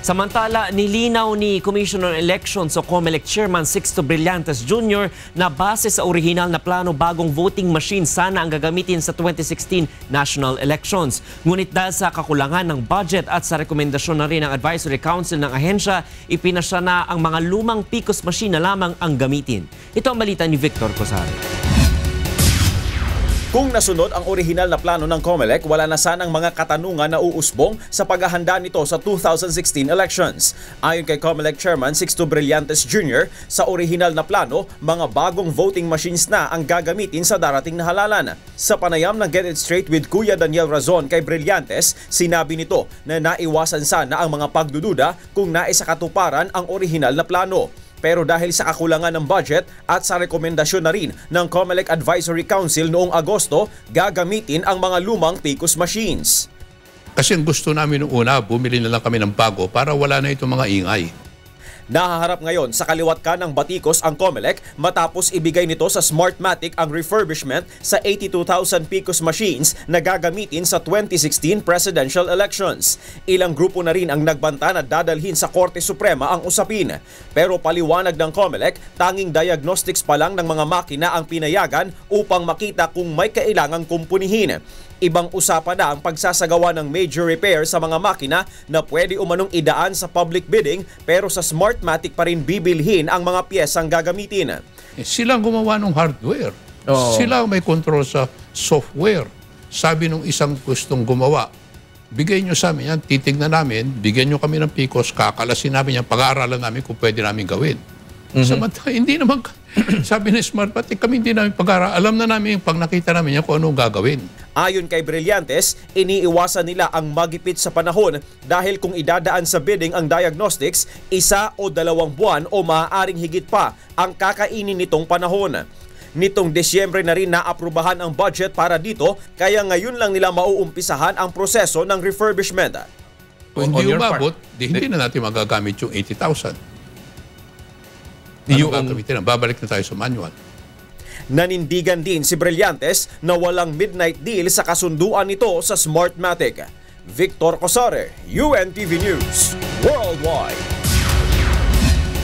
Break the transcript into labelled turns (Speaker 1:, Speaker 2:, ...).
Speaker 1: Samantala, nilinaw ni Commissioner on Elections o COMELEC Chairman Sixto Brillantes Jr. na base sa orihinal na plano, bagong voting machine sana ang gagamitin sa 2016 national elections. Ngunit dahil sa kakulangan ng budget at sa rekomendasyon na rin ng Advisory Council ng ahensya, ipinasya na ang mga lumang PCOS machine na lamang ang gamitin. Ito ang balita ni Victor Cosare.
Speaker 2: Kung nasunod ang orihinal na plano ng COMELEC, wala na sanang mga katanungan na uusbong sa paghahanda nito sa 2016 elections. Ayon kay COMELEC Chairman Sixto Brillantes Jr., sa orihinal na plano, mga bagong voting machines na ang gagamitin sa darating na halalan. Sa panayam ng Get It Straight with Kuya Daniel Razon kay Brillantes, sinabi nito na naiwasan sana ang mga pagdududa kung naisakatuparan ang orihinal na plano. Pero dahil sa kakulangan ng budget at sa rekomendasyon na rin ng COMELEC Advisory Council noong Agosto, gagamitin ang mga lumang PCOS machines.
Speaker 3: Kasi ang gusto namin noong una, bumili na lang kami ng bago para wala na itong mga ingay.
Speaker 2: Nahaharap ngayon sa kaliwat ka ng batikos ang COMELEC matapos ibigay nito sa Smartmatic ang refurbishment sa 82,000 PCOS machines na gagamitin sa 2016 presidential elections. Ilang grupo na rin ang nagbanta na dadalhin sa Korte Suprema ang usapin. Pero paliwanag ng COMELEC, tanging diagnostics pa lang ng mga makina ang pinayagan upang makita kung may kailangang kumpunihin. Ibang usapan na ang pagsasagawa ng major repair sa mga makina na pwede umanong idaan sa public bidding, pero sa Smartmatic pa rin bibilhin ang mga piyesang gagamitin.
Speaker 3: Sila ang gumawa ng hardware. Sila ang may control sa software. Sabi nung isang gustong gumawa, bigay nyo sa amin yan, titignan namin, bigyan nyo kami ng PCOS, kakalasin namin yan, pag-aaralan namin kung pwede namin gawin. Samantala, hindi naman, sabi ni Smartmatic, kami hindi namin pag-aaral. Alam na namin pag nakita namin yan kung anong gagawin.
Speaker 2: Ayon kay Brillantes, iniiwasan nila ang magipit sa panahon dahil kung idadaan sa bidding ang diagnostics, 1 o 2 buwan o maaaring higit pa ang kakainin nitong panahon. Nitong Desyembre na rin naaprubahan ang budget para dito, kaya ngayon lang nila mauumpisahan ang proseso ng refurbishment.
Speaker 3: Kung hindi umabot, hindi na natin magagamit yung 80,000. Babalik na tayo sa manual.
Speaker 2: Nanindigan din si Brillantes na walang midnight deal sa kasunduan nito sa Smartmatic. Victor Cosare, UNTV News Worldwide.